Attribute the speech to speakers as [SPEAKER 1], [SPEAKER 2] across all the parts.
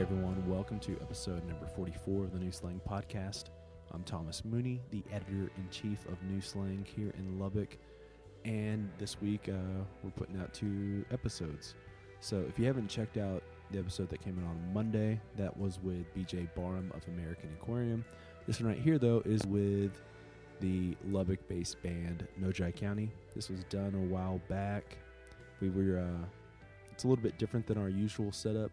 [SPEAKER 1] everyone, welcome to episode number 44 of the New Slang Podcast. I'm Thomas Mooney, the editor-in-chief of New Slang here in Lubbock, and this week we're putting out 2 episodes. So if you haven't checked out the episode that came out on Monday, that was with BJ Barham of American Aquarium. This one right here, though, is with the Lubbock-based band Nojai County. This was done a while back. It's a little bit different than our usual setup.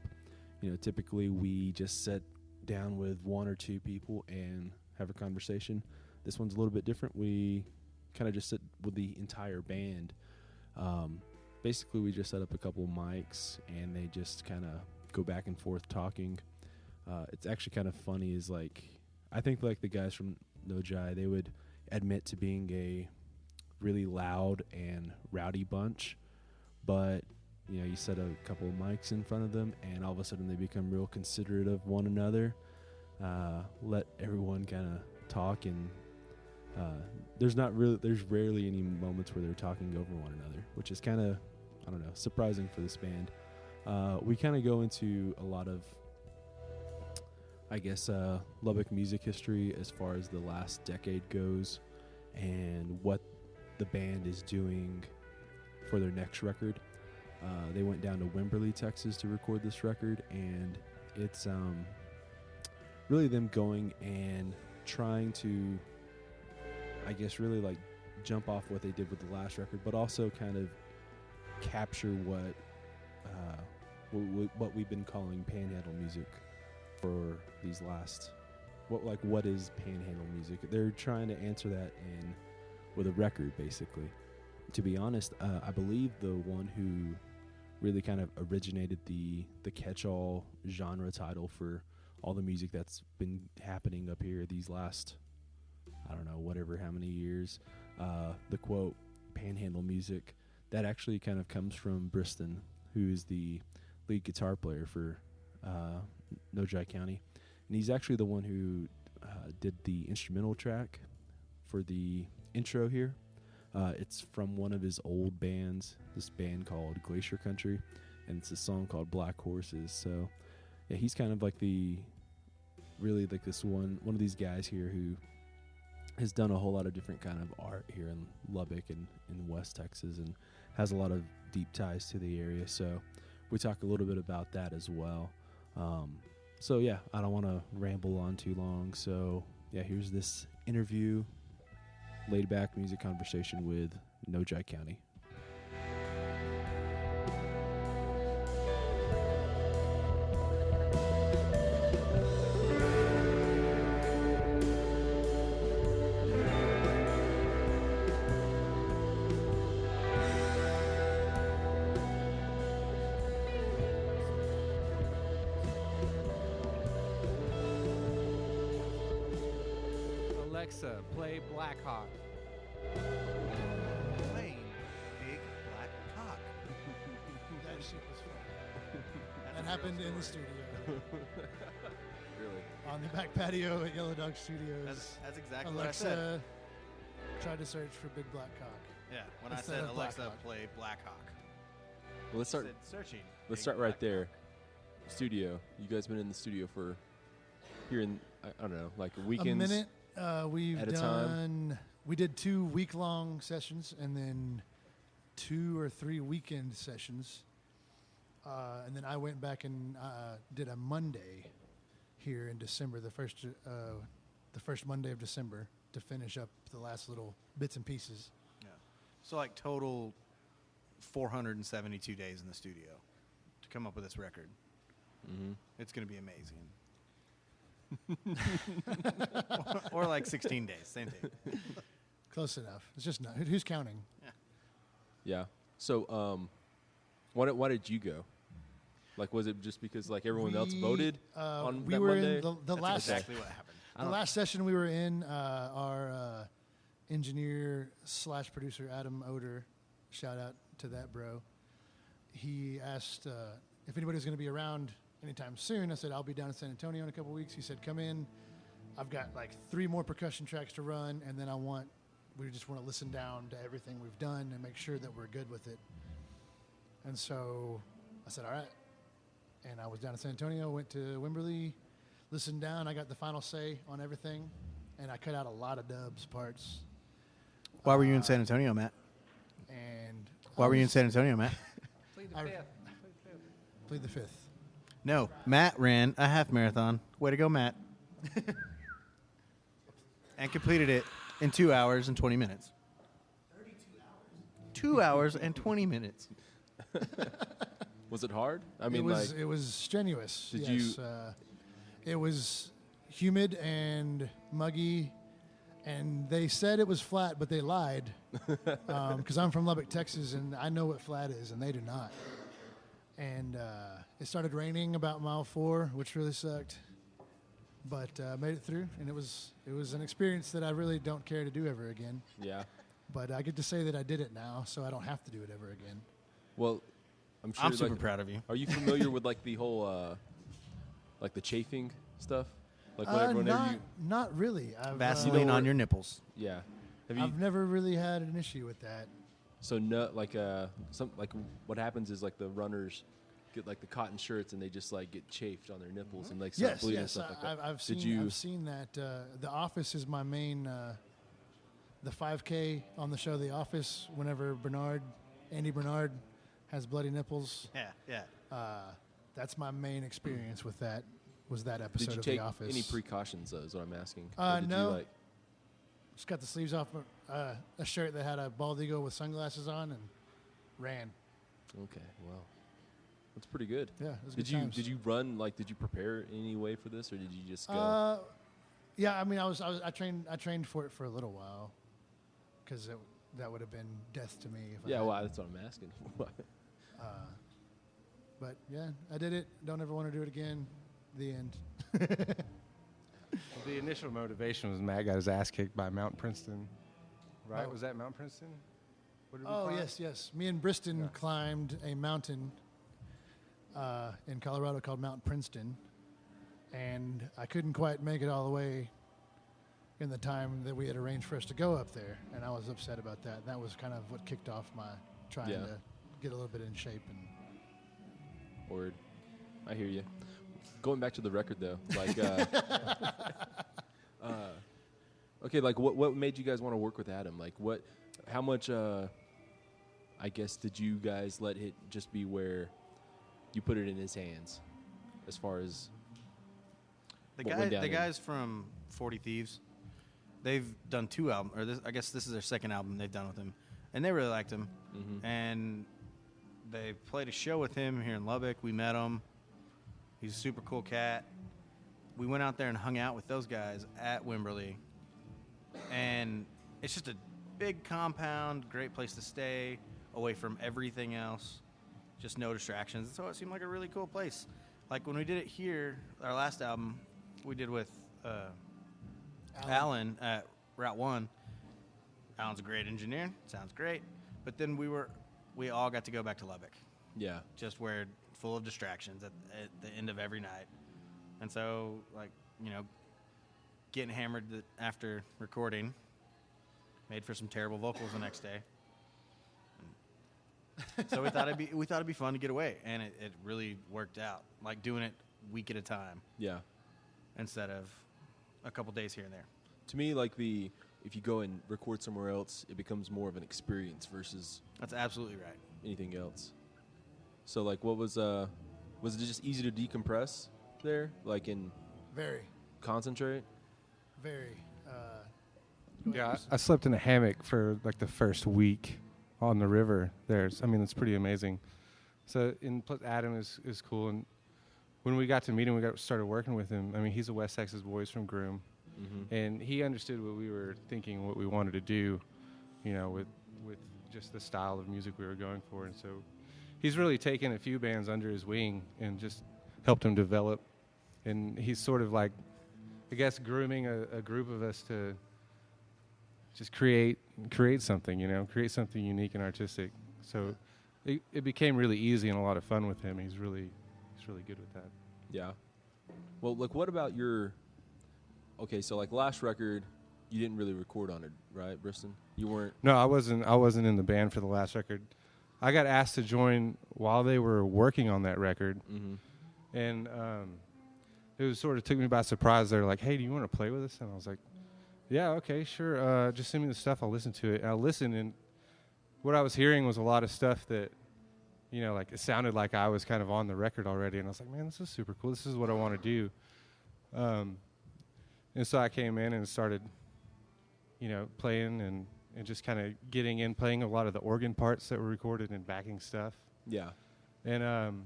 [SPEAKER 1] You know, typically we just sit down with 1 or 2 people and have a conversation. This one's a little bit different. We kind of just sit with the entire band. Basically, we just set up a couple of mics and they just kind of go back and forth talking. It's actually kind of funny is I think the guys from Nojai, they would admit to being a really loud and rowdy bunch, but you know, you set a couple of mics in front of them and all of a sudden they become real considerate of one another, let everyone kind of talk, and there's rarely any moments where they're talking over one another, which is kind of, I don't know, surprising for this band. We kind of go into a lot of, I guess, Lubbock music history as far as the last decade goes and what the band is doing for their next record. They went down to Wimberley, Texas to record this record, and it's really them going and trying to, I guess, really jump off what they did with the last record, but also kind of capture what we've been calling Panhandle music for these last, what is Panhandle music? They're trying to answer that with a record, basically. To be honest, I believe the one who really kind of originated the catch-all genre title for all the music that's been happening up here these last, I don't know, how many years. The quote, Panhandle music, that actually kind of comes from Briston, who is the lead guitar player for Nojai County. And he's actually the one who did the instrumental track for the intro here. It's from one of his old bands, this band called Glacier Country, and it's a song called Black Horses. So, yeah, he's kind of this one of these guys here who has done a whole lot of different kind of art here in Lubbock and in West Texas, and has a lot of deep ties to the area. So we talk a little bit about that as well. So yeah, I don't want to ramble on too long. So yeah, here's this interview, laid back music conversation with Nojai County.
[SPEAKER 2] Alexa, play Black Hawk.
[SPEAKER 3] Playing Big Black Cock.
[SPEAKER 4] That shit was fun. That happened in the studio.
[SPEAKER 1] Really?
[SPEAKER 4] On the back patio at Yellow Dog Studios.
[SPEAKER 3] That's exactly what I said.
[SPEAKER 4] Alexa tried to search for Big Black Cock.
[SPEAKER 3] Yeah, when I
[SPEAKER 4] Instead
[SPEAKER 3] said
[SPEAKER 4] of Black
[SPEAKER 3] Alexa,
[SPEAKER 4] Hawk.
[SPEAKER 3] play Black Hawk.
[SPEAKER 5] Well, let's start.
[SPEAKER 3] Said searching.
[SPEAKER 5] Let's
[SPEAKER 3] Big
[SPEAKER 5] start
[SPEAKER 3] Black
[SPEAKER 5] right there.
[SPEAKER 3] Cock.
[SPEAKER 5] Studio. You guys been in the studio for here in I don't know, weekends.
[SPEAKER 4] A minute. We've
[SPEAKER 5] at a
[SPEAKER 4] done. We did 2 week-long sessions and then 2 or 3 weekend sessions, and then I went back and did a Monday here in December, the first Monday of December, to finish up the last little bits and pieces.
[SPEAKER 3] Yeah. So total 472 days in the studio to come up with this record.
[SPEAKER 5] Mm-hmm.
[SPEAKER 3] It's going to be amazing. or 16 days, same thing.
[SPEAKER 4] Close enough. It's just not. Who's counting?
[SPEAKER 5] Yeah. So, why did you go? Was it just because everyone else voted on
[SPEAKER 4] we
[SPEAKER 5] that
[SPEAKER 4] were
[SPEAKER 5] Monday?
[SPEAKER 4] in the
[SPEAKER 3] That's
[SPEAKER 4] last
[SPEAKER 3] exactly what happened.
[SPEAKER 4] the last session we were in. Our engineer / producer Adam Odor, shout out to that bro. He asked if anybody was going to be around anytime soon. I said I'll be down in San Antonio in a couple weeks. He said come in. I've got 3 more percussion tracks to run, and then we just want to listen down to everything we've done and make sure that we're good with it. And so I said, all right. and I was down in San Antonio, went to Wimberley, listened down. I got the final say on everything, and I cut out a lot of dubs parts.
[SPEAKER 3] Why were you in San Antonio, Matt?
[SPEAKER 4] And
[SPEAKER 3] Why were you in San Antonio, Matt?
[SPEAKER 2] Plead
[SPEAKER 4] I-
[SPEAKER 2] the fifth.
[SPEAKER 4] Plead the fifth.
[SPEAKER 3] No, Matt ran a half marathon. Way to go, Matt. And completed it in 2 hours and 20 minutes. 2 hours and 20 minutes.
[SPEAKER 5] Was it hard? I mean,
[SPEAKER 4] it was strenuous.
[SPEAKER 5] Did
[SPEAKER 4] yes. It was humid and muggy, and they said it was flat, but they lied. Because I'm from Lubbock, Texas, and I know what flat is, and they do not. And it started raining about mile 4, which really sucked. But made it through, and it was an experience that I really don't care to do ever again.
[SPEAKER 5] yeah.
[SPEAKER 4] But I get to say that I did it now, so I don't have to do it ever again.
[SPEAKER 5] Well, I'm sure.
[SPEAKER 3] I'm super
[SPEAKER 5] like,
[SPEAKER 3] proud of you.
[SPEAKER 5] Are you familiar with like the whole, like the chafing stuff? Like whenever you,
[SPEAKER 4] Not really.
[SPEAKER 3] Vaseline on your nipples.
[SPEAKER 5] yeah. Have you?
[SPEAKER 4] I've never really had an issue with that.
[SPEAKER 5] So no, like what happens is like the runners get like the cotton shirts and they just like get chafed on their nipples and like start
[SPEAKER 4] Yes,
[SPEAKER 5] bleeding and
[SPEAKER 4] yes,
[SPEAKER 5] stuff like that.
[SPEAKER 4] I've
[SPEAKER 5] Did
[SPEAKER 4] seen.
[SPEAKER 5] you?
[SPEAKER 4] I've seen that. The Office is my main. The 5K on the show The Office. Whenever Andy Bernard, has bloody nipples,
[SPEAKER 3] Yeah.
[SPEAKER 4] that's my main experience with that. Was that episode
[SPEAKER 5] Did you
[SPEAKER 4] of
[SPEAKER 5] take
[SPEAKER 4] The Office?
[SPEAKER 5] any precautions? Though, is what I'm asking. Or did
[SPEAKER 4] No.
[SPEAKER 5] You, like,
[SPEAKER 4] Just got the sleeves off a shirt that had a bald eagle with sunglasses on and ran.
[SPEAKER 5] okay, well, that's pretty good.
[SPEAKER 4] Yeah, it was
[SPEAKER 5] Did
[SPEAKER 4] good
[SPEAKER 5] you
[SPEAKER 4] times.
[SPEAKER 5] did you run like did you prepare any way for this or did you just go?
[SPEAKER 4] Yeah, I mean, I trained for it for a little while because that would have been death to me. If I
[SPEAKER 5] yeah,
[SPEAKER 4] had.
[SPEAKER 5] well, that's what I'm asking.
[SPEAKER 4] But yeah, I did it. Don't ever want to do it again. The end.
[SPEAKER 2] The initial motivation was Matt got his ass kicked by Mount Princeton. Right?
[SPEAKER 4] Oh.
[SPEAKER 2] Was that Mount Princeton? What did we
[SPEAKER 4] Oh
[SPEAKER 2] climb?
[SPEAKER 4] yes. Me and Briston
[SPEAKER 2] Yeah.
[SPEAKER 4] climbed a mountain in Colorado called Mount Princeton, and I couldn't quite make it all the way in the time that we had arranged for us to go up there, and I was upset about that. That was kind of what kicked off my trying
[SPEAKER 5] Yeah.
[SPEAKER 4] to get a little bit in shape. And
[SPEAKER 5] Word. I hear you. Going back to the record though, like, okay, like what made you guys want to work with Adam? Like, how much, I guess, did you guys let it just be where you put it in his hands, as far as
[SPEAKER 3] The
[SPEAKER 5] what went down
[SPEAKER 3] the
[SPEAKER 5] in-
[SPEAKER 3] guys from 40 Thieves, they've done 2 albums, or I guess this is their second album they've done with him, and they really liked him.
[SPEAKER 5] Mhm.
[SPEAKER 3] And they played a show with him here in Lubbock. We met him. He's a super cool cat. We went out there and hung out with those guys at Wimberley, and it's just a big compound, great place to stay, away from everything else, just no distractions. So it seemed like a really cool place. Like when we did it here, our last album we did with Alan at Route 1. Alan's a great engineer. Sounds great. But then we all got to go back to Lubbock,
[SPEAKER 5] yeah,
[SPEAKER 3] just where full of distractions at the end of every night. And so, like, getting hammered after recording made for some terrible vocals the next day. So we thought it'd be fun to get away, and it really worked out. Like doing it week at a time
[SPEAKER 5] yeah.
[SPEAKER 3] instead of a couple days here and there.
[SPEAKER 5] To me, like if you go and record somewhere else, it becomes more of an experience versus
[SPEAKER 3] That's absolutely right.
[SPEAKER 5] anything else. So, like, what was it just easy to decompress there, like, and
[SPEAKER 4] very,
[SPEAKER 5] concentrate?
[SPEAKER 4] very.
[SPEAKER 2] Yeah, I slept in a hammock for like the first week on the river. It's pretty amazing. So, plus Adam is cool, and when we got to meet him, started working with him. I mean, he's a West Texas boy, he's from Groom, and he understood what we were thinking, what we wanted to do, with just the style of music we were going for, and so he's really taken a few bands under his wing and just helped him develop, and he's sort of like, I guess, grooming a group of us to just create something, create something unique and artistic. So it became really easy and a lot of fun with him. He's really good with that.
[SPEAKER 5] Yeah. Well, like, what about okay, so, like, last record, you didn't really record on it, right, Briston? You weren't?
[SPEAKER 2] No, I wasn't in the band for the last record. I got asked to join while they were working on that record, And it was sort of took me by surprise. They're like, hey, do you want to play with us? And I was like, yeah, okay, sure. Just send me the stuff. I'll listen to it. And I'll listen, and what I was hearing was a lot of stuff that, you know, like it sounded like I was kind of on the record already. And I was like, man, this is super cool. This is what I want to do. And so I came in and started, you know, playing and just kind of getting in, playing a lot of the organ parts that were recorded and backing stuff.
[SPEAKER 5] Yeah.
[SPEAKER 2] And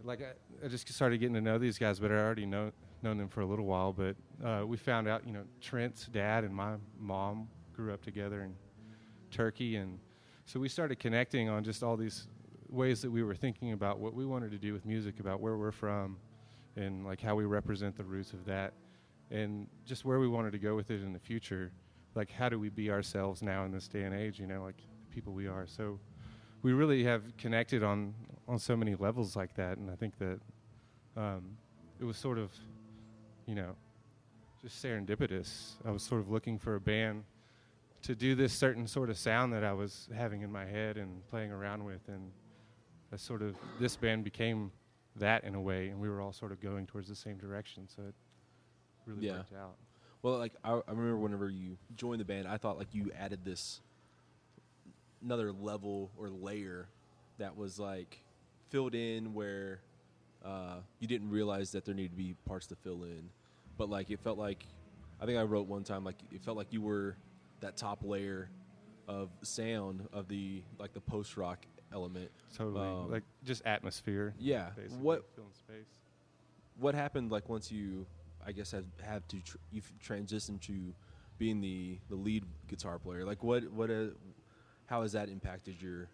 [SPEAKER 2] like I just started getting to know these guys, but I already known them for a little while. But we found out, you know, Trent's dad and my mom grew up together in Turkey, and so we started connecting on just all these ways that we were thinking about what we wanted to do with music, about where we're from, and like how we represent the roots of that, and just where we wanted to go with it in the future. Like, how do we be ourselves now in this day and age, you know, like the people we are. So we really have connected on so many levels like that, and I think that it was sort of, you know, just serendipitous. I was sort of looking for a band to do this certain sort of sound that I was having in my head and playing around with, and this band became that in a way, and we were all sort of going towards the same direction, so it really worked out.
[SPEAKER 5] Well, like I remember whenever you joined the band, I thought like you added this another level or layer that was like filled in where you didn't realize that there needed to be parts to fill in, but like it felt like, I think I wrote one time, like it felt like you were that top layer of sound of the like the post rock element.
[SPEAKER 2] Totally, like just atmosphere.
[SPEAKER 5] Yeah.
[SPEAKER 2] Filling space.
[SPEAKER 5] What happened like once you, I guess, have to you've transitioned to being the lead guitar player? Like how has that impacted your?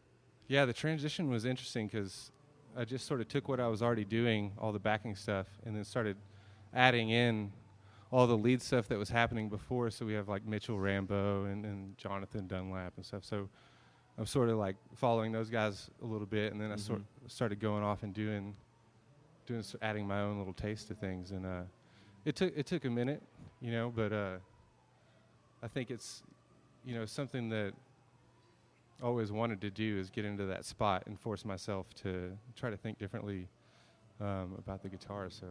[SPEAKER 2] Yeah, the transition was interesting because I just sort of took what I was already doing, all the backing stuff, and then started adding in all the lead stuff that was happening before. So we have like Mitchell Rambo and Jonathan Dunlap and stuff. So I'm sort of like following those guys a little bit, and then I started going off and adding my own little taste to things. And it took a minute, you know, but I think it's, you know, something that I always wanted to do is get into that spot and force myself to try to think differently about the guitar. So.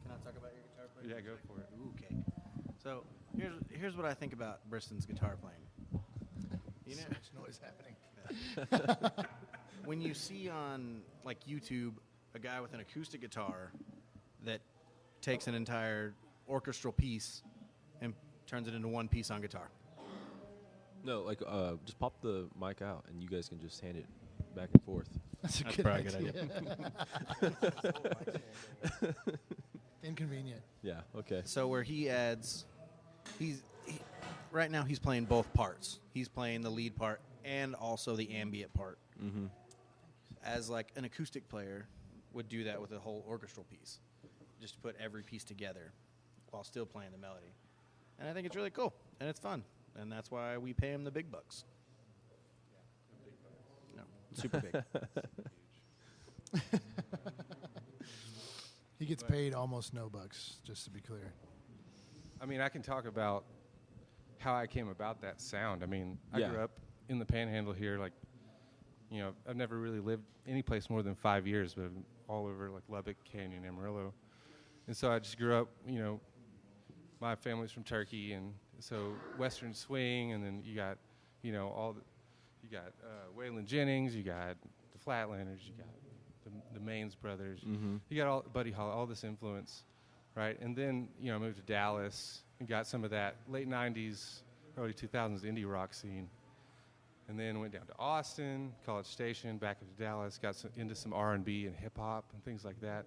[SPEAKER 3] Can I talk about your guitar playing?
[SPEAKER 2] Yeah, go for it.
[SPEAKER 3] Okay. So here's what I think about Briston's guitar playing. You know,
[SPEAKER 4] so much noise happening.
[SPEAKER 3] When you see on like YouTube a guy with an acoustic guitar that takes an entire orchestral piece and turns it into one piece on guitar.
[SPEAKER 5] No, like just pop the mic out and you guys can just hand it back and forth.
[SPEAKER 4] That's a
[SPEAKER 3] probably
[SPEAKER 4] good idea. Inconvenient.
[SPEAKER 5] Yeah. Okay.
[SPEAKER 3] So where he adds, right now he's playing both parts. He's playing the lead part and also the ambient part.
[SPEAKER 5] Mm-hmm.
[SPEAKER 3] As like an acoustic player would do that with a whole orchestral piece, just to put every piece together while still playing the melody. And I think it's really cool and it's fun, and that's why we pay him the big bucks. No, super big.
[SPEAKER 4] He gets paid almost no bucks, just to be clear.
[SPEAKER 2] I mean, I can talk about how I came about that sound. I mean, I grew up in the Panhandle here. Like, you know, I've never really lived any place more than 5 years, but all over like Lubbock, Canyon, Amarillo. And so I just grew up, you know, my family's from Turkey, and so Western swing, and then you got, you know, you got Waylon Jennings, you got the Flatlanders, you got the Maines brothers, you got Buddy Holly, all this influence, right? And then, you know, I moved to Dallas and got some of that late 90s, early 2000s indie rock scene. And then went down to Austin, College Station, back into Dallas, got into some R&B and hip-hop and things like that,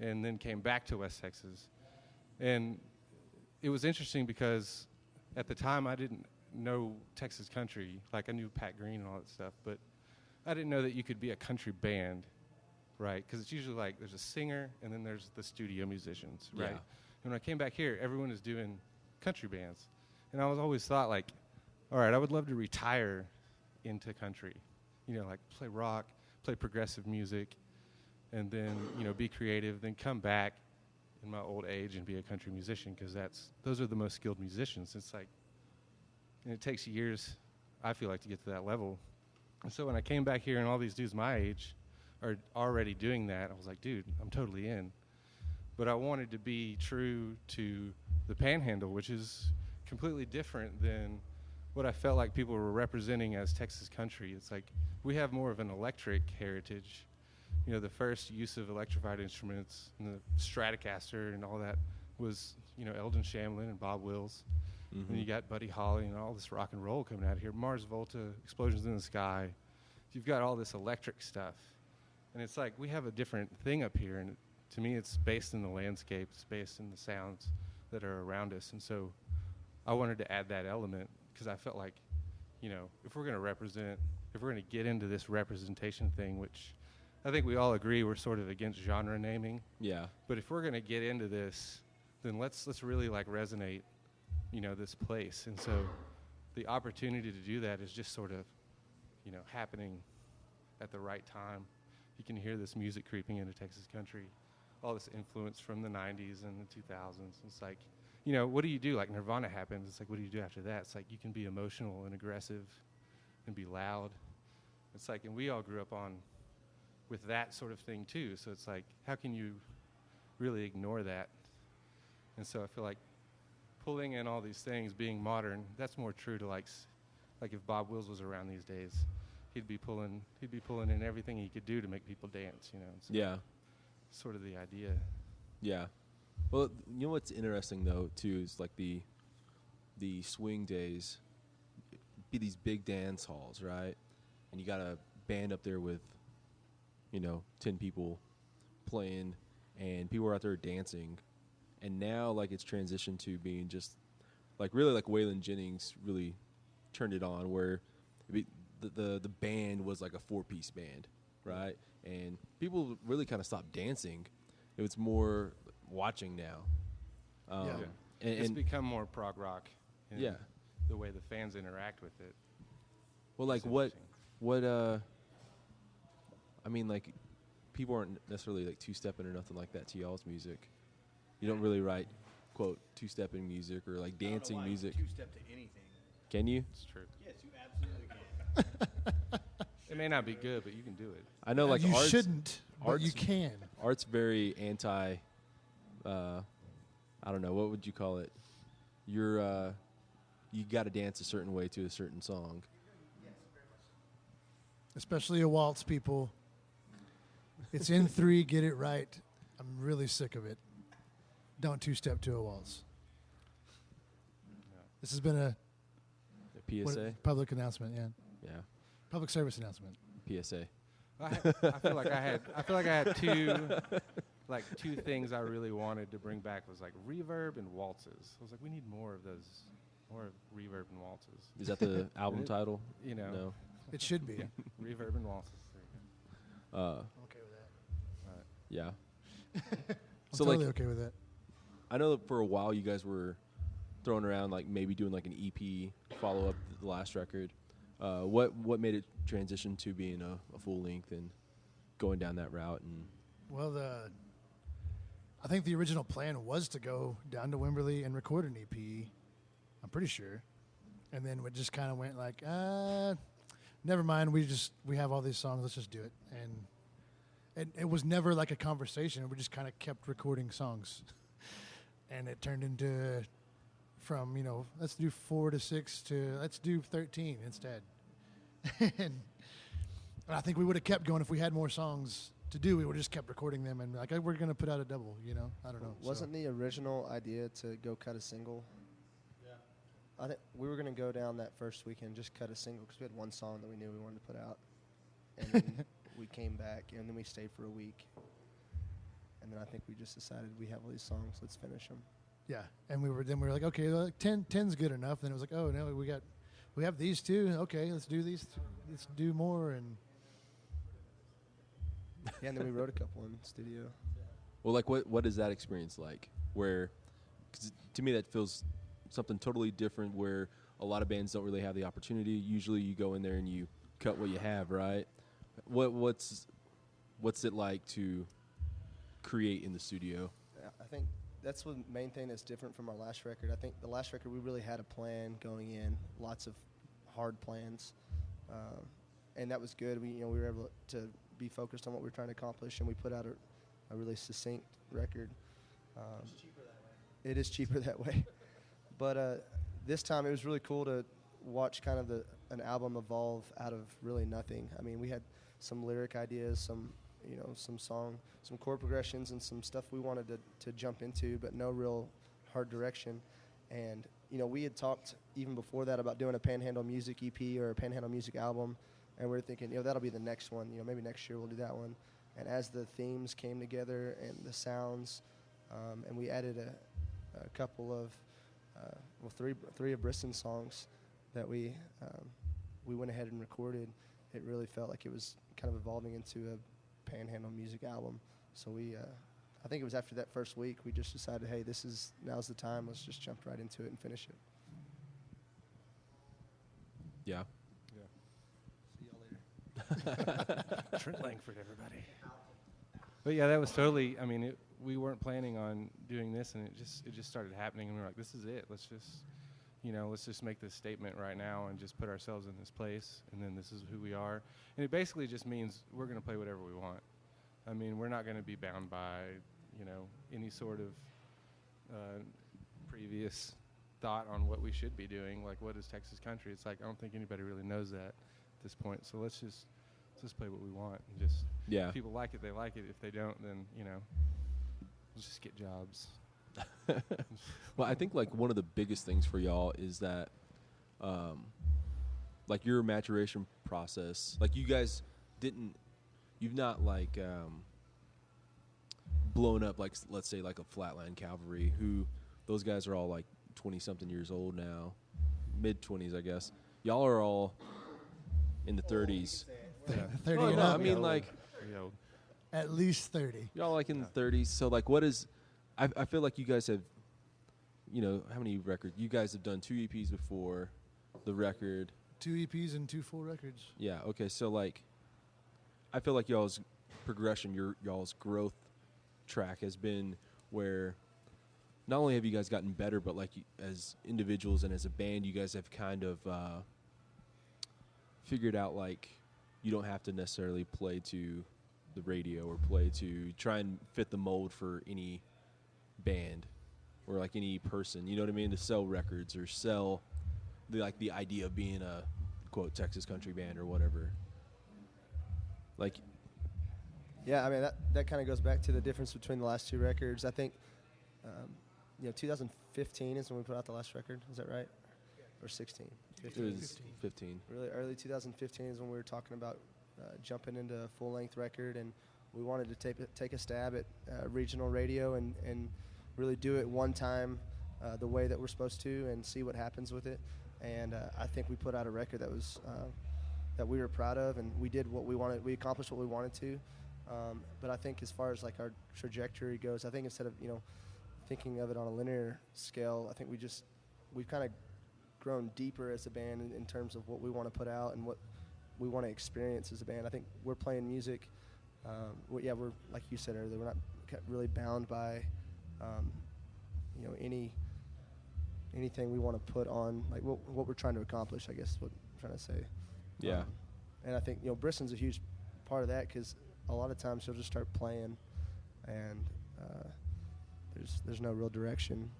[SPEAKER 2] and then came back to West Texas. And it was interesting because at the time I didn't know Texas country. Like, I knew Pat Green and all that stuff, but I didn't know that you could be a country band, right? Because it's usually like there's a singer and then there's the studio musicians, right? And when I came back here, everyone is doing country bands. And I was always thought, like, all right, I would love to retire into country, you know, like play rock, play progressive music, and then, you know, be creative, then come back in my old age and be a country musician, because those are the most skilled musicians. It's like, and it takes years, I feel like, to get to that level. And so when I came back here and all these dudes my age are already doing that, I was like, dude, I'm totally in. But I wanted to be true to the Panhandle, which is completely different than what I felt like people were representing as Texas country. It's like we have more of an electric heritage. You know, the first use of electrified instruments and the Stratocaster and all that was, you know, Eldon Shamlin and Bob Wills.
[SPEAKER 5] Mm-hmm.
[SPEAKER 2] And you got Buddy Holly and all this rock and roll coming out of here. Mars Volta, Explosions in the Sky. You've got all this electric stuff. And it's like we have a different thing up here. And to me, it's based in the landscape. It's based in the sounds that are around us. And so I wanted to add that element because I felt like, you know, if we're going to represent, if we're going to get into this representation thing, which I think we all agree we're sort of against genre naming.
[SPEAKER 5] Yeah.
[SPEAKER 2] But if we're going to get into this, then let's really like resonate, you know, this place. And so the opportunity to do that is just sort of, you know, happening at the right time. You can hear this music creeping into Texas country, all this influence from the 90s and the 2000s. It's like, you know, what do you do? Like Nirvana happens. It's like, what do you do after that? It's like you can be emotional and aggressive and be loud. It's like, and we all grew up on with that sort of thing too. So it's like, how can you really ignore that? And so I feel like pulling in all these things, being modern, that's more true to like if Bob Wills was around these days, he'd be pulling in everything he could do to make people dance, you know. So
[SPEAKER 5] Yeah.
[SPEAKER 2] Sort of the idea.
[SPEAKER 5] Yeah. Well, you know what's interesting though too is like the swing days be these big dance halls, right? And you got a band up there with, you know, 10 people playing, and people are out there dancing. And now, like, it's transitioned to being just, like, really, like, Waylon Jennings really turned it on, where the band was like a 4-piece band, right? And people really kind of stopped dancing. It was more watching now.
[SPEAKER 2] Yeah.
[SPEAKER 5] And
[SPEAKER 2] It's become more prog rock. in
[SPEAKER 5] Yeah.
[SPEAKER 2] The way the fans interact with it.
[SPEAKER 5] Well, like,
[SPEAKER 2] It's
[SPEAKER 5] what,
[SPEAKER 2] interesting.
[SPEAKER 5] I mean, like, people aren't necessarily, like, two-stepping or nothing like that to y'all's music. You don't really write, quote, two-stepping music or, like, dancing music.
[SPEAKER 3] Two-step to anything.
[SPEAKER 5] Can you?
[SPEAKER 2] It's true.
[SPEAKER 3] Yes, you absolutely can.
[SPEAKER 2] It may not be good, but you can do it.
[SPEAKER 5] I know, like,
[SPEAKER 4] you
[SPEAKER 5] art's,
[SPEAKER 4] shouldn't, but
[SPEAKER 5] art's-
[SPEAKER 4] you can.
[SPEAKER 5] art's very anti, I don't know, what would you call it? You're, you got to dance a certain way to a certain song.
[SPEAKER 4] Especially a waltz, people. It's in 3, get it right. I'm really sick of it. Don't two-step to a waltz. This has been a
[SPEAKER 5] A PSA?
[SPEAKER 4] public announcement, yeah.
[SPEAKER 5] Yeah,
[SPEAKER 4] Public service announcement.
[SPEAKER 5] PSA.
[SPEAKER 2] I feel like I had two things I really wanted to bring back was like reverb and waltzes. I was like, we need more of those, more reverb and waltzes.
[SPEAKER 5] Is that the album title?
[SPEAKER 2] You know,
[SPEAKER 5] No.
[SPEAKER 4] It should be.
[SPEAKER 2] Yeah, reverb and waltzes. There you go.
[SPEAKER 4] I'm okay with that.
[SPEAKER 5] Yeah.
[SPEAKER 4] I'm
[SPEAKER 5] So,
[SPEAKER 4] totally
[SPEAKER 5] like,
[SPEAKER 4] okay with that.
[SPEAKER 5] I know that for a while you guys were throwing around, like, maybe doing, like, an EP follow-up to the last record. What made it transition to being a full length and going down that route? And
[SPEAKER 4] Well, I think the original plan was to go down to Wimberley and record an EP. I'm pretty sure. And then we just kind of went like, never mind. We have all these songs. Let's just do it. And it was never like a conversation. We just kind of kept recording songs. And it turned into from, you know, let's do 4 to 6 to let's do 13 instead. and I think we would have kept going if we had more songs to do. We would have just kept recording them and like, we're going to put out a double, you know? I don't know.
[SPEAKER 6] Wasn't the original idea to go cut a single? Yeah. We were going to go down that first weekend, just cut a single, because we had one song that we knew we wanted to put out. And then we came back, and then we stayed for a week. And then I think we just decided we have all these songs, let's finish them.
[SPEAKER 4] Yeah, and we were like, okay, like 10's good enough. Then it was like, oh no, we have these two. Okay, let's do these. Let's do more. And
[SPEAKER 6] Yeah, and then we wrote a couple in the studio.
[SPEAKER 5] well, like, what is that experience like? Where, 'cause to me, that feels something totally different. Where a lot of bands don't really have the opportunity. Usually, you go in there and you cut what you have, right? What's it like to create in the studio?
[SPEAKER 6] I think that's the main thing that's different from our last record. I think the last record, we really had a plan going in, lots of hard plans, and that was good. We were able to be focused on what we're trying to accomplish, and we put out a really succinct record. It's cheaper that way. It is cheaper that way. But this time it was really cool to watch kind of an album evolve out of really nothing. I mean, we had some lyric ideas, some chord progressions, and some stuff we wanted to jump into, but no real hard direction. And we had talked even before that about doing a Panhandle music EP or a Panhandle music album, and we were thinking, that'll be the next one. Maybe next year we'll do that one. And as the themes came together and the sounds, and we added a couple of three of Brisson's songs that we went ahead and recorded, it really felt like it was kind of evolving into a Panhandle music album. So I think it was after that first week we just decided, hey, now's the time. Let's just jump right into it and finish it.
[SPEAKER 5] Yeah.
[SPEAKER 6] See y'all later.
[SPEAKER 2] Trent Langford, everybody. But yeah, that was totally. I mean, we weren't planning on doing this, and it just started happening, and we were like, this is it. Let's just make this statement right now and just put ourselves in this place, and then this is who we are. And it basically just means we're going to play whatever we want. I mean, we're not going to be bound by any sort of previous thought on what we should be doing. Like, what is Texas country? It's like, I don't think anybody really knows that at this point. So let's just play what we want, and just if people like it, they like it. If they don't, then let's just get jobs.
[SPEAKER 5] Well, I think like one of the biggest things for y'all is that like your maturation process, like you guys you've not like blown up like, let's say, like a Flatland Cavalry, who those guys are all like 20-something years old now, mid-20s, I guess. Y'all are all in the 30s.
[SPEAKER 4] 30
[SPEAKER 5] Oh,
[SPEAKER 4] and
[SPEAKER 5] no,
[SPEAKER 4] up.
[SPEAKER 5] I mean, like,
[SPEAKER 4] At least 30.
[SPEAKER 5] y'all like in the 30s. So, like, what is... I feel like you guys have, how many records? You guys have done 2 EPs before the record.
[SPEAKER 4] 2 EPs and 2 full records.
[SPEAKER 5] Yeah, okay. So, like, I feel like y'all's progression, y'all's growth track has been where not only have you guys gotten better, but, like, as individuals and as a band, you guys have kind of figured out, like, you don't have to necessarily play to the radio or play to try and fit the mold for any band or like any person, you know what I mean, to sell records or sell the idea of being a quote Texas country band or whatever. Like,
[SPEAKER 6] yeah, I mean that kind of goes back to the difference between the last 2 records. I think 2015 is when we put out the last record. Is that right? Or 16? 15?
[SPEAKER 5] it was 15.
[SPEAKER 6] Really early 2015 is when we were talking about jumping into a full-length record, and we wanted to take a stab at regional radio and really do it one time the way that we're supposed to and see what happens with it. And I think we put out a record that was that we were proud of, and we did what we wanted. We accomplished what we wanted to. But I think as far as like our trajectory goes, I think instead of thinking of it on a linear scale, I think we've kind of grown deeper as a band in terms of what we want to put out and what we want to experience as a band. I think we're playing music. We're like you said earlier, we're not really bound by anything we want to put on, like what we're trying to accomplish, I guess what I'm trying to say.
[SPEAKER 5] Yeah.
[SPEAKER 6] And I think Brisson's a huge part of that, because a lot of times he'll just start playing and there's no real direction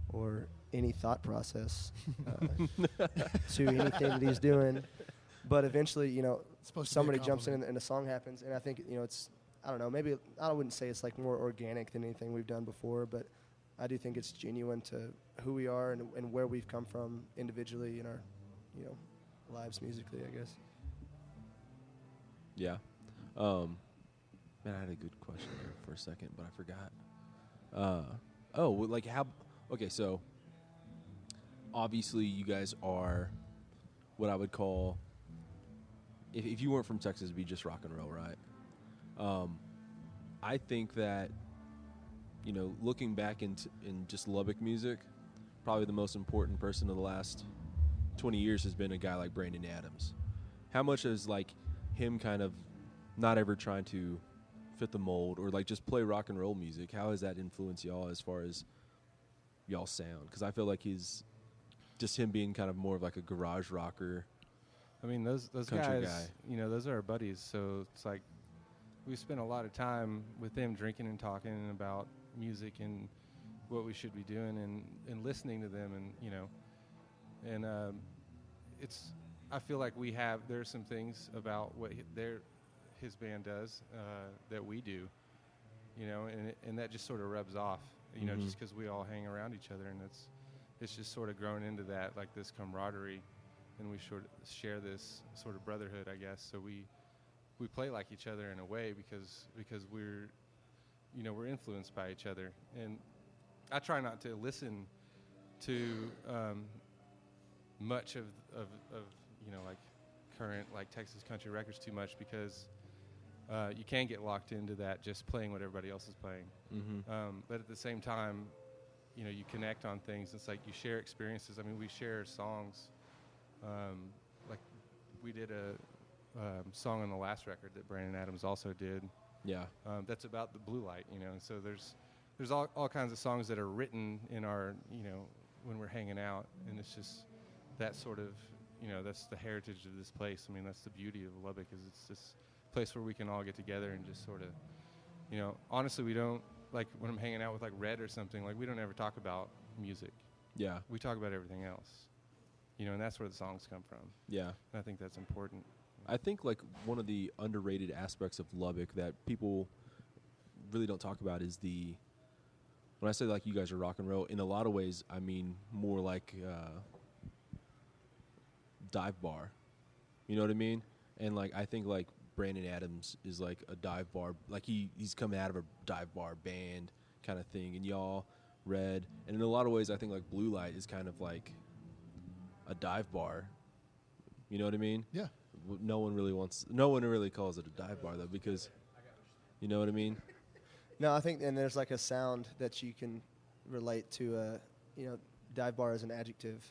[SPEAKER 6] or any thought process to anything that he's doing. But eventually, somebody jumps in and a song happens. And I think, it's, I don't know, maybe I wouldn't say it's like more organic than anything we've done before, but I do think it's genuine to who we are and where we've come from individually in our, lives musically, I guess.
[SPEAKER 5] Yeah. Man, I had a good question there for a second, but I forgot. Okay, so obviously you guys are what I would call, if you weren't from Texas, it'd be just rock and roll, right? I think that, looking back in just Lubbock music, probably the most important person of the last 20 years has been a guy like Brandon Adams. How much is like him kind of not ever trying to fit the mold or like just play rock and roll music? How has that influenced y'all as far as y'all sound? Because I feel like he's just him being kind of more of like a garage rocker.
[SPEAKER 2] I mean, those
[SPEAKER 5] country
[SPEAKER 2] guys,
[SPEAKER 5] guy.
[SPEAKER 2] those are our buddies. So it's like we spent a lot of time with them drinking and talking about music and what we should be doing and listening to them, and it's, I feel like there's some things about what his band does that we do, and that just sort of rubs off, just because we all hang around each other, and it's just sort of grown into that, like this camaraderie, and we sort of share this sort of brotherhood, I guess. So we play like each other in a way because we're influenced by each other. And I try not to listen to much of like current like Texas country records too much, because you can get locked into that, just playing what everybody else is playing. But at the same time, you connect on things. It's like you share experiences. I mean, we share songs. Like we did a song on the last record that Brandon Adams also did. Yeah. That's about the blue light, and so there's all kinds of songs that are written in our, when we're hanging out, and it's just that sort of, that's the heritage of this place. I mean, that's the beauty of Lubbock, is it's this place where we can all get together and just sort of, honestly, we don't, like when I'm hanging out with like Red or something, like we don't ever talk about music. Yeah. We talk about everything else, and that's where the songs come from. Yeah. And I think that's important.
[SPEAKER 5] I think like one of the underrated aspects of Lubbock that people really don't talk about is when I say like you guys are rock and roll, in a lot of ways, I mean more like dive bar. You know what I mean? And like I think like Brandon Adams is like a dive bar, like he's coming out of a dive bar band kind of thing, and y'all Red, and in a lot of ways I think like Blue Light is kind of like a dive bar. You know what I mean? Yeah. No one really calls it a dive bar though, because you know what I mean?
[SPEAKER 6] No, I think, and there's like a sound that you can relate to, dive bar as an adjective.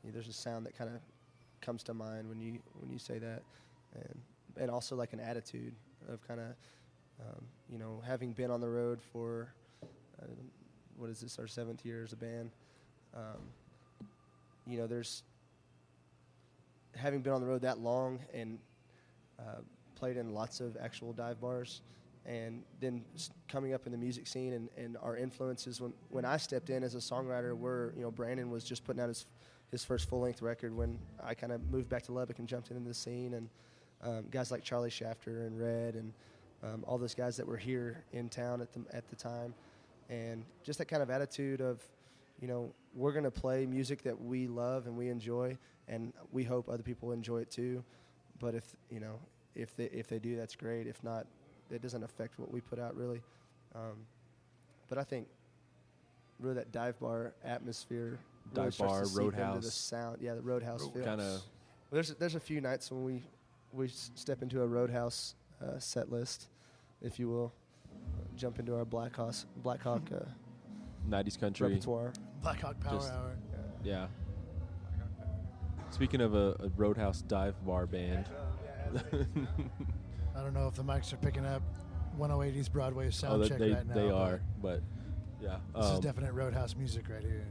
[SPEAKER 6] There's a sound that kind of comes to mind when you say that, and also like an attitude of kind of, having been on the road for, what is this, our 7th year as a band. There's having been on the road that long and played in lots of actual dive bars, and then coming up in the music scene and our influences. When I stepped in as a songwriter, Brandon was just putting out his first full-length record when I kind of moved back to Lubbock and jumped into the scene, and guys like Charlie Shafter and Red and all those guys that were here in town at the time, and just that kind of attitude of, we're going to play music that we love and we enjoy, and we hope other people enjoy it too. But if they do, that's great. If not, it doesn't affect what we put out really. But I think really that dive bar atmosphere,
[SPEAKER 5] dive bar, Roadhouse,
[SPEAKER 6] the sound, the Roadhouse feel.
[SPEAKER 5] Kind of.
[SPEAKER 6] There's a few nights when we step into a Roadhouse set list, if you will, jump into our Black Hawk
[SPEAKER 5] 90s country
[SPEAKER 6] repertoire.
[SPEAKER 4] Black Hawk Power Hour.
[SPEAKER 5] Yeah. Speaking of a Roadhouse dive bar band.
[SPEAKER 4] I don't know if the mics are picking up 108's Broadway sound check right now.
[SPEAKER 5] They are, but yeah.
[SPEAKER 4] This is definite Roadhouse music right here.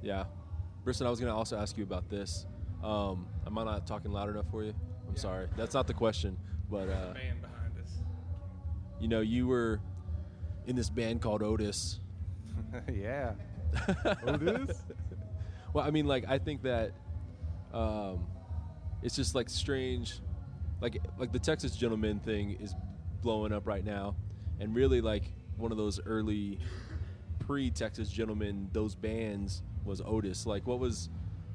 [SPEAKER 5] Yeah. Briston, I was going to also ask you about this. Am I not talking loud enough for you? I'm sorry. That's not the question, but
[SPEAKER 2] band behind us.
[SPEAKER 5] You were in this band called Otis.
[SPEAKER 2] Yeah. Otis?
[SPEAKER 5] Well, I mean, like, I think that it's just, like, strange. Like the Texas Gentleman thing is blowing up right now. And really, like, one of those early pre-Texas Gentleman, those bands was Otis. Like, what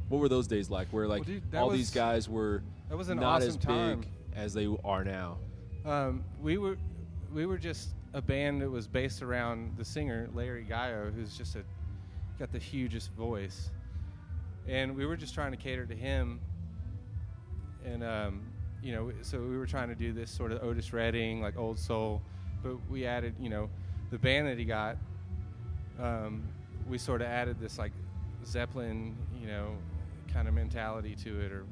[SPEAKER 5] were those days like? Where, like, these guys were not as big as they are now.
[SPEAKER 2] We were just a band that was based around the singer Larry Gallo, who's just got the hugest voice, and we were just trying to cater to him, and so we were trying to do this sort of Otis Redding, like old soul, but we added, the band that he got, we sort of added this like Zeppelin, kind of mentality to it, or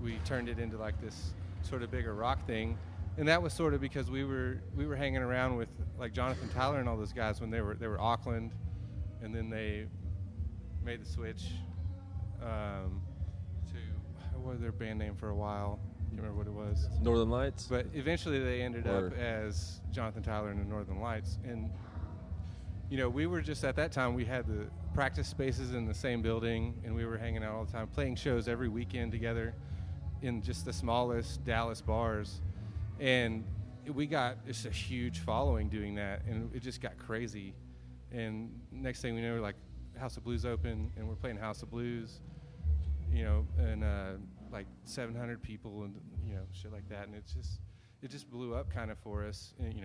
[SPEAKER 2] we turned it into like this sort of bigger rock thing. And that was sort of because we were hanging around with like Jonathan Tyler and all those guys when they were Auckland, and then they made the switch to what was their band name for a while. can't remember what it was.
[SPEAKER 5] Northern Lights.
[SPEAKER 2] But eventually they ended
[SPEAKER 5] Or-
[SPEAKER 2] up as Jonathan Tyler and the Northern Lights. And, we were just, at that time, we had the practice spaces in the same building, and we were hanging out all the time, playing shows every weekend together in just the smallest Dallas bars. And we got just a huge following doing that, and it just got crazy. And next thing we know, like, House of Blues open, and we're playing House of Blues, and like 700 people and shit like that, and it just blew up kind of for us, in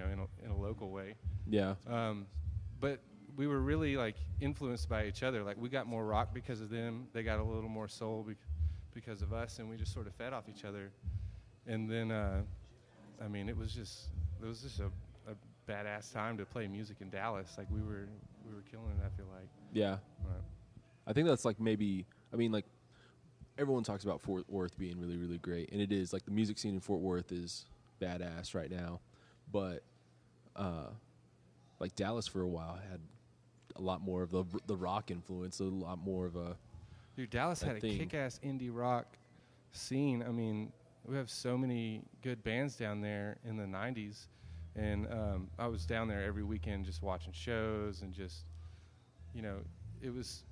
[SPEAKER 2] a local way.
[SPEAKER 5] Yeah.
[SPEAKER 2] But we were really like influenced by each other. Like we got more rock because of them. They got a little more soul because of us, and we just sort of fed off each other. And then, it was just a badass time to play music in Dallas. Like we were killing it. I feel like.
[SPEAKER 5] Yeah. I think that's like maybe. Like everyone talks about Fort Worth being really, really great, and it is. Like the music scene in Fort Worth is badass right now, but like Dallas for a while had a lot more of the rock influence, a lot more of a.
[SPEAKER 2] Dude, Dallas had a kick-ass indie rock scene. I mean, we have so many good bands down there in the 90s, and I was down there every weekend just watching shows and just, it was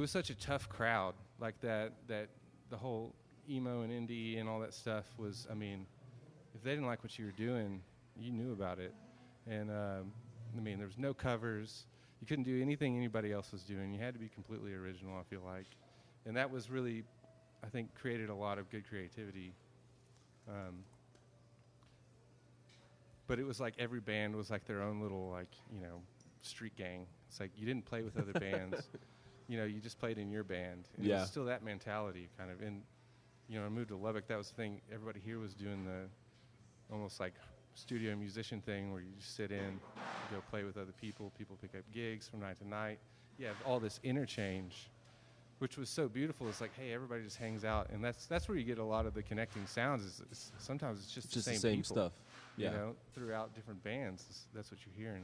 [SPEAKER 2] such a tough crowd. Like that the whole emo and indie and all that stuff was, if they didn't like what you were doing, you knew about it. And, there was no covers. You couldn't do anything anybody else was doing. You had to be completely original, I feel like. And that was really, I think, created a lot of good creativity. But it was like every band was like their own little, street gang. It's like you didn't play with other bands. You just played in your band. And it was still that mentality, kind of. And, I moved to Lubbock. That was the thing. Everybody here was doing the almost like studio musician thing where you just sit in, you go play with other people. People pick up gigs from night to night. You have all this interchange, which was so beautiful. It's like, hey, everybody just hangs out, and that's where you get a lot of the connecting sounds. Sometimes it's just the same people,
[SPEAKER 5] stuff. Yeah.
[SPEAKER 2] Throughout different bands. That's what you're hearing.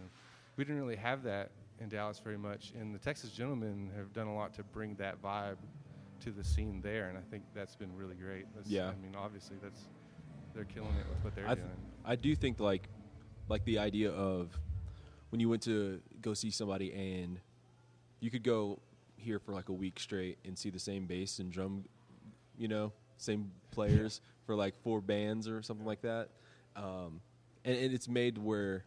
[SPEAKER 2] We didn't really have that in Dallas very much, and the Texas Gentlemen have done a lot to bring that vibe to the scene there, and I think that's been really great. Obviously they're killing it with what they're doing.
[SPEAKER 5] I do think like the idea of when you went to go see somebody and you could go here for like a week straight and see the same bass and drum, same players for like 4 bands or something like that. And it's made where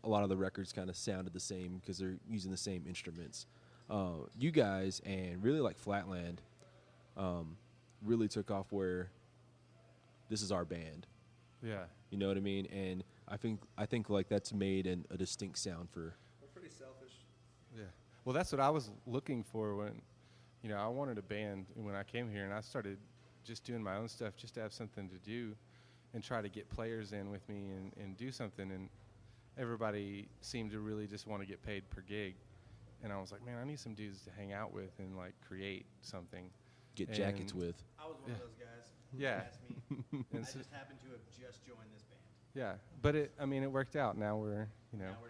[SPEAKER 5] a lot of the records kind of sounded the same because they're using the same instruments. You guys and really like Flatland really took off where this is our band.
[SPEAKER 2] Yeah.
[SPEAKER 5] You know what I mean? And I think like that's made a distinct sound for.
[SPEAKER 6] We're pretty selfish.
[SPEAKER 2] Yeah. Well, that's what I was looking for when, I wanted a band when I came here, and I started just doing my own stuff just to have something to do and try to get players in with me and do something. And everybody seemed to really just want to get paid per gig. And I was like, man, I need some dudes to hang out with and like create something.
[SPEAKER 5] Get jackets with.
[SPEAKER 3] I was one of those guys.
[SPEAKER 2] Yeah.
[SPEAKER 3] Asked me. I just happened to have just joined this band.
[SPEAKER 2] Yeah, but it worked out. Now we're,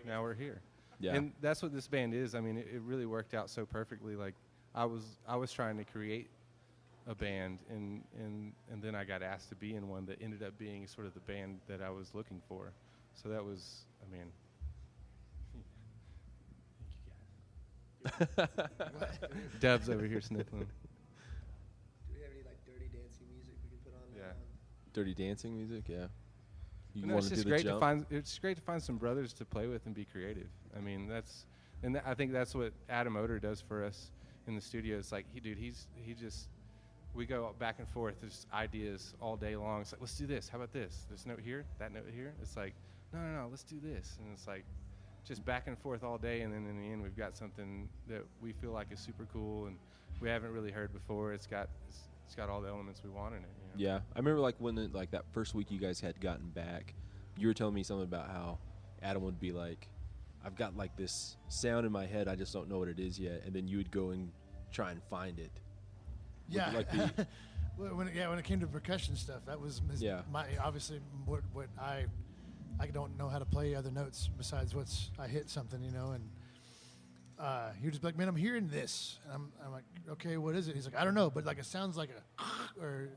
[SPEAKER 2] now we're here.
[SPEAKER 5] Yeah.
[SPEAKER 2] And that's what this band is. It really worked out so perfectly. Like I was trying to create a band, and then I got asked to be in one that ended up being sort of the band that I was looking for. So that was, thank you guys. Dubs over here sniffling.
[SPEAKER 6] Do we have any like dirty dancing music we can put on?
[SPEAKER 2] Yeah.
[SPEAKER 5] Dirty dancing music, yeah. You
[SPEAKER 2] No,
[SPEAKER 5] want
[SPEAKER 2] it's
[SPEAKER 5] to
[SPEAKER 2] just
[SPEAKER 5] do the
[SPEAKER 2] great
[SPEAKER 5] jump?
[SPEAKER 2] to find. It's great to find some brothers to play with and be creative. I think that's what Adam Odor does for us in the studio. It's like we go back and forth. There's ideas all day long. It's like, let's do this. How about this? This note here, that note here. It's like, no, let's do this. And it's like, just back and forth all day. And then in the end, we've got something that we feel like is super cool and we haven't really heard before. It's got all the elements we want in it.
[SPEAKER 5] Yeah, I remember like when that first week you guys had gotten back, you were telling me something about how Adam would be like, I've got like this sound in my head, I just don't know what it is yet, and then you would go and try and find it.
[SPEAKER 4] Yeah.
[SPEAKER 5] Like the,
[SPEAKER 4] when it came to percussion stuff, that was my obviously what I don't know how to play other notes besides I hit something, and he would just be like, man, I'm hearing this. And I'm like, okay, what is it? He's like, I don't know, but like it sounds like a or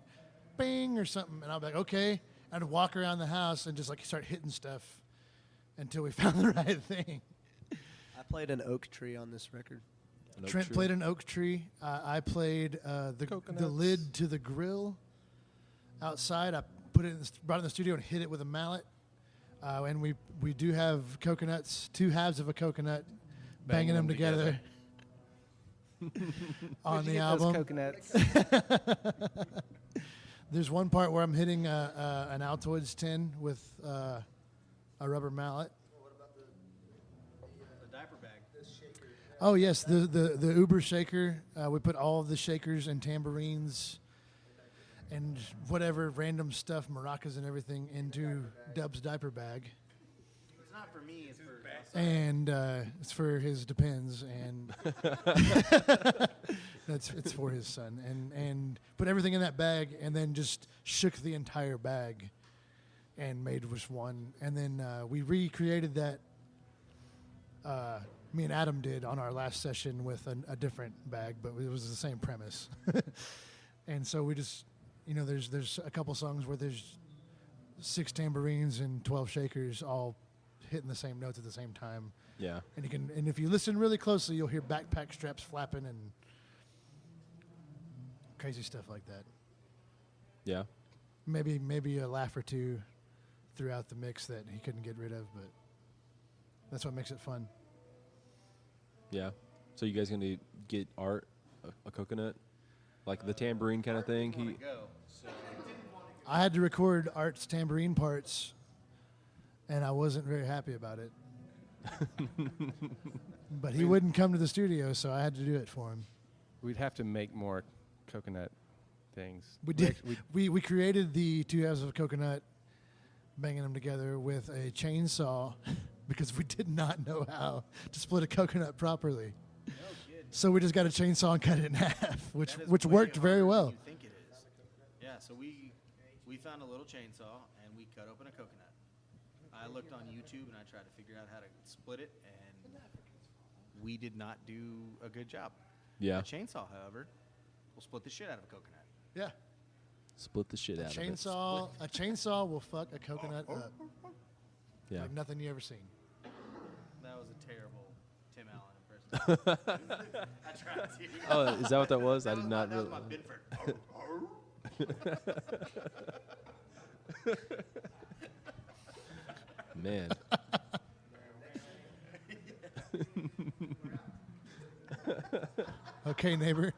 [SPEAKER 4] bing or something, and I'll be like, okay. I'd walk around the house and just like start hitting stuff until we found the right thing.
[SPEAKER 6] I played an oak tree on this record.
[SPEAKER 4] Trent played an oak tree. I played the lid to the grill outside. I put it brought it in the studio and hit it with a mallet. And we do have coconuts, 2 halves of a coconut, banging them together. On the album.
[SPEAKER 2] Coconuts.
[SPEAKER 4] There's one part where I'm hitting an Altoids tin with a rubber mallet.
[SPEAKER 3] The diaper bag.
[SPEAKER 4] Oh yes, the Uber shaker. We put all of the shakers and tambourines and whatever random stuff, maracas and everything into Dub's diaper bag.
[SPEAKER 3] It's not for me. It's for
[SPEAKER 4] And it's for his Depends, and it's for his son, and put everything in that bag, and then just shook the entire bag, and made just one, and then we recreated that. Me and Adam did on our last session with a different bag, but it was the same premise, and so we just, there's a couple songs where there's 6 tambourines and 12 shakers all hitting the same notes at the same time.
[SPEAKER 5] Yeah.
[SPEAKER 4] And if you listen really closely, you'll hear backpack straps flapping and crazy stuff like that.
[SPEAKER 5] Yeah.
[SPEAKER 4] Maybe a laugh or two throughout the mix that he couldn't get rid of, but that's what makes it fun.
[SPEAKER 5] Yeah. So you guys gonna get Art a coconut, like the tambourine kind of thing?
[SPEAKER 4] I had to record Art's tambourine parts, and I wasn't very happy about it. But he wouldn't come to the studio, so I had to do it for him.
[SPEAKER 2] We'd have to make more coconut things.
[SPEAKER 4] We did. We created the 2 halves of a coconut, banging them together with a chainsaw because we did not know how to split a coconut properly.
[SPEAKER 3] No kid.
[SPEAKER 4] So we just got a chainsaw and cut it in half, which
[SPEAKER 3] way
[SPEAKER 4] worked very
[SPEAKER 3] harder
[SPEAKER 4] well.
[SPEAKER 3] than you think it is. Yeah, so we found a little chainsaw and we cut open a coconut. I looked on YouTube and I tried to figure out how to split it, and we did not do a good job.
[SPEAKER 5] Yeah.
[SPEAKER 3] A chainsaw, however, will split the shit out of a coconut.
[SPEAKER 4] Yeah.
[SPEAKER 5] Split the shit out of it.
[SPEAKER 4] A chainsaw will fuck a coconut up
[SPEAKER 5] Yeah.
[SPEAKER 4] like nothing you ever seen.
[SPEAKER 3] That was a terrible Tim Allen impression. I tried to.
[SPEAKER 5] Oh, is that what that was? I did not
[SPEAKER 3] That
[SPEAKER 5] really.
[SPEAKER 3] was my Binford.
[SPEAKER 5] Man.
[SPEAKER 4] Okay, neighbor.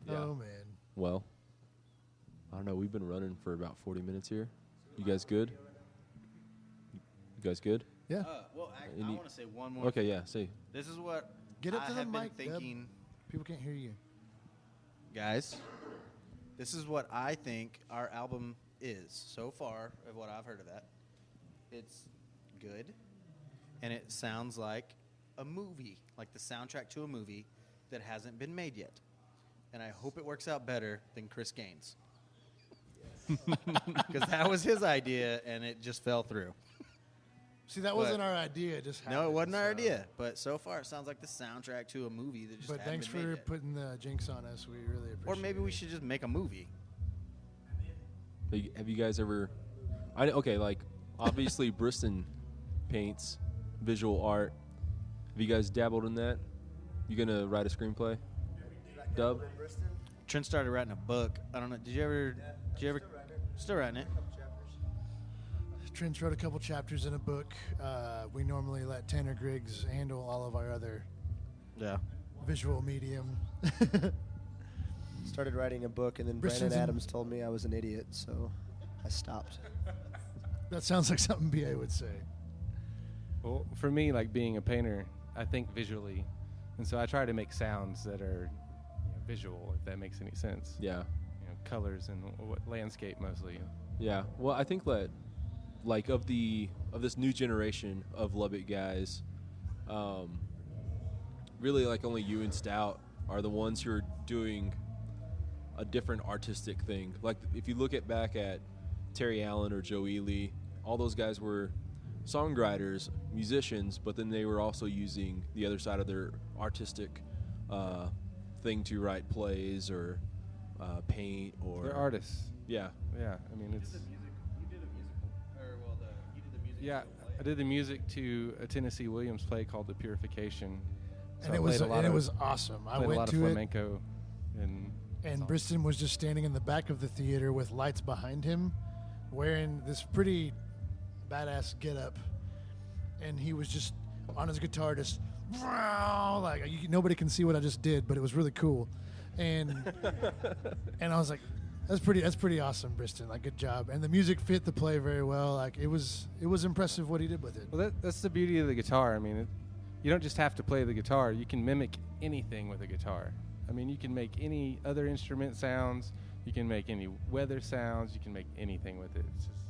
[SPEAKER 5] Yeah.
[SPEAKER 4] Oh man.
[SPEAKER 5] Well, I don't know. We've been running for about 40 minutes here. You guys good? You guys good?
[SPEAKER 4] Yeah.
[SPEAKER 3] Well, I
[SPEAKER 5] Any-
[SPEAKER 3] want to say one more.
[SPEAKER 5] Okay, yeah. See.
[SPEAKER 3] This is what
[SPEAKER 4] Get up
[SPEAKER 3] I
[SPEAKER 4] to the
[SPEAKER 3] have been
[SPEAKER 4] mic, Deb.
[SPEAKER 3] thinking,
[SPEAKER 4] People can't hear you.
[SPEAKER 3] guys. This is what I think our album is so far of what I've heard of that. It's good, and it sounds like a movie, like the soundtrack to a movie that hasn't been made yet. And I hope it works out better than Chris Gaines. Because that was his idea, and it just fell through.
[SPEAKER 4] See, that wasn't our idea. It just happened.
[SPEAKER 3] No, it wasn't our
[SPEAKER 4] so-
[SPEAKER 3] idea. But so far, it sounds like the soundtrack to a movie that just
[SPEAKER 4] But
[SPEAKER 3] hadn't
[SPEAKER 4] thanks
[SPEAKER 3] been made
[SPEAKER 4] for
[SPEAKER 3] yet.
[SPEAKER 4] putting the jinx on us. We really appreciate it.
[SPEAKER 3] Or maybe we should just make a movie.
[SPEAKER 5] Have you guys ever? Okay, like obviously Briston paints visual art. Have you guys dabbled in that? You gonna write a screenplay? Dub?
[SPEAKER 3] Trent started writing a book. I don't know. Did you ever? Still writing it?
[SPEAKER 4] Trent wrote a couple chapters in a book. We normally let Tanner Griggs handle all of our other
[SPEAKER 3] Yeah.
[SPEAKER 4] visual medium.
[SPEAKER 6] Started writing a book, and then
[SPEAKER 4] Bristol's
[SPEAKER 6] Brandon
[SPEAKER 4] in-
[SPEAKER 6] Adams told me I was an idiot, so I stopped.
[SPEAKER 4] That sounds like something BA would say.
[SPEAKER 2] Well, for me, like being a painter, I think visually, and so I try to make sounds that are visual, if that makes any sense.
[SPEAKER 5] Yeah.
[SPEAKER 2] Colors and landscape mostly.
[SPEAKER 5] Yeah. Well, I think that, like, of this new generation of Lubbock guys, really, like, only you and Stout are the ones who are doing a different artistic thing. Like, if you look back at Terry Allen or Joe Ely, all those guys were songwriters, musicians, but then they were also using the other side of their artistic thing to write plays or
[SPEAKER 1] paint or
[SPEAKER 2] They're artists.
[SPEAKER 1] Yeah.
[SPEAKER 2] Yeah, I mean it's.
[SPEAKER 3] You did a musical, or well, you did the music.
[SPEAKER 2] Yeah, I did the music to a Tennessee Williams play called The Purification. So
[SPEAKER 4] And
[SPEAKER 2] I
[SPEAKER 4] it was
[SPEAKER 2] played a lot of-
[SPEAKER 4] was awesome. I
[SPEAKER 2] played a
[SPEAKER 4] went
[SPEAKER 2] lot of
[SPEAKER 4] to it,
[SPEAKER 2] flamenco, and
[SPEAKER 4] and Briston was just standing in the back of the theater with lights behind him, wearing this pretty badass getup, and he was just on his guitar, just like nobody can see what I just did, but it was really cool, and I was like, that's pretty awesome, Briston. Like, good job. And the music fit the play very well. Like, it was impressive what he did with it.
[SPEAKER 2] well, that's the beauty of the guitar. I mean, you don't just have to play the guitar. You can mimic anything with a guitar. I mean, you can make any other instrument sounds. You can make any weather sounds. You can make anything with it. It's just,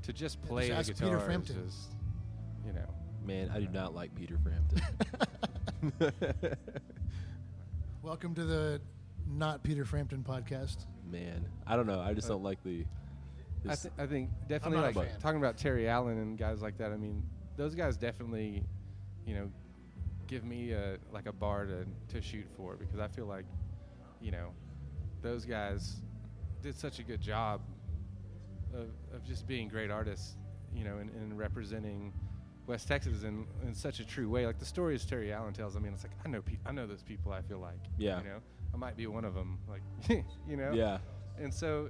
[SPEAKER 2] to just play
[SPEAKER 4] just
[SPEAKER 2] the
[SPEAKER 4] ask Peter
[SPEAKER 2] guitar is
[SPEAKER 4] Frampton.
[SPEAKER 2] just, you know.
[SPEAKER 1] Man, I do not like Peter Frampton.
[SPEAKER 4] Welcome to the Not Peter Frampton podcast.
[SPEAKER 1] Man, I don't know. I just don't like the.
[SPEAKER 2] I think definitely,
[SPEAKER 4] not a
[SPEAKER 2] like
[SPEAKER 4] fan.
[SPEAKER 2] talking about Terry Allen and guys like that. I mean, those guys definitely, you know, give me a bar to shoot for, because I feel like, you know, those guys did such a good job of just being great artists, you know, and representing West Texas in such a true way. Like the stories Terry Allen tells, I mean, it's like I know those people. I feel like,
[SPEAKER 1] Yeah.
[SPEAKER 2] you know, I might be one of them, like, you know,
[SPEAKER 1] Yeah.
[SPEAKER 2] And so,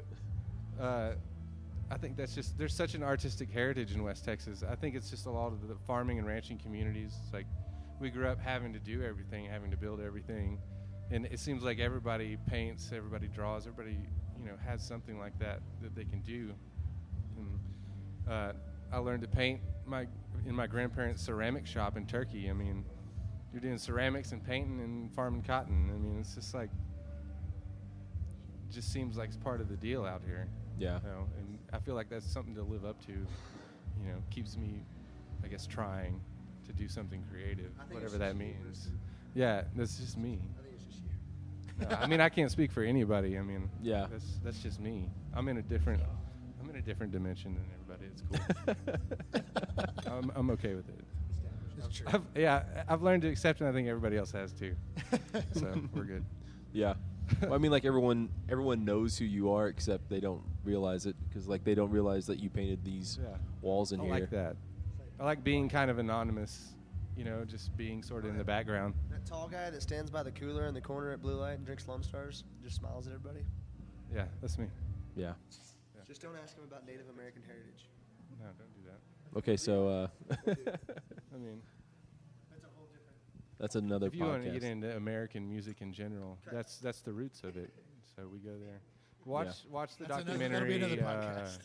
[SPEAKER 2] I think that's just, there's such an artistic heritage in West Texas. I think it's just a lot of the farming and ranching communities. It's like we grew up having to do everything, having to build everything, and it seems like everybody paints, everybody draws, everybody, you know, has something like that they can do. And I learned to paint in my grandparents' ceramic shop in Turkey. I mean, you're doing ceramics and painting and farming cotton. I mean, it's just like, just seems like it's part of the deal out here.
[SPEAKER 1] Yeah.
[SPEAKER 2] You know, and I feel like that's something to live up to. You know, keeps me, I guess, trying to do something creative, whatever that means. Yeah, that's just me.
[SPEAKER 6] I think it's just you.
[SPEAKER 2] No, I mean, I can't speak for anybody. I mean,
[SPEAKER 1] Yeah.
[SPEAKER 2] that's just me. I'm in a different dimension than everybody. It's cool. I'm okay with it.
[SPEAKER 4] It's true.
[SPEAKER 2] I've learned to accept, and I think everybody else has too. So we're good.
[SPEAKER 1] Yeah. Well, I mean, like everyone knows who you are, except they don't realize it, because like they don't realize that you painted these
[SPEAKER 2] Yeah.
[SPEAKER 1] walls in
[SPEAKER 2] I
[SPEAKER 1] here.
[SPEAKER 2] like that. I like being kind of anonymous, you know, just being sort of in the background.
[SPEAKER 6] That tall guy that stands by the cooler in the corner at Blue Light and drinks Lone Stars, just smiles at everybody.
[SPEAKER 2] Yeah, that's me.
[SPEAKER 1] Yeah.
[SPEAKER 6] Just don't ask him about Native American heritage.
[SPEAKER 2] No, don't do that.
[SPEAKER 1] Okay, so
[SPEAKER 2] I mean,
[SPEAKER 1] that's another
[SPEAKER 2] if you want to
[SPEAKER 1] podcast.
[SPEAKER 2] get into American music in general, that's the roots of it. So we go there. Watch the
[SPEAKER 4] That'll
[SPEAKER 2] documentary.
[SPEAKER 4] be another podcast.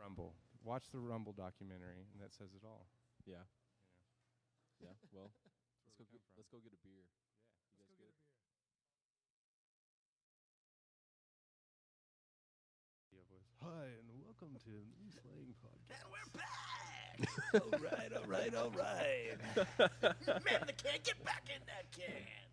[SPEAKER 2] Rumble. Watch the Rumble documentary, and that says it all.
[SPEAKER 1] Yeah. Yeah. Well, let's go get a beer. You guys good?
[SPEAKER 2] Hi, and welcome to New Slang Podcast.
[SPEAKER 3] And we're back.
[SPEAKER 5] All right.
[SPEAKER 3] Man, they can't get back in that can.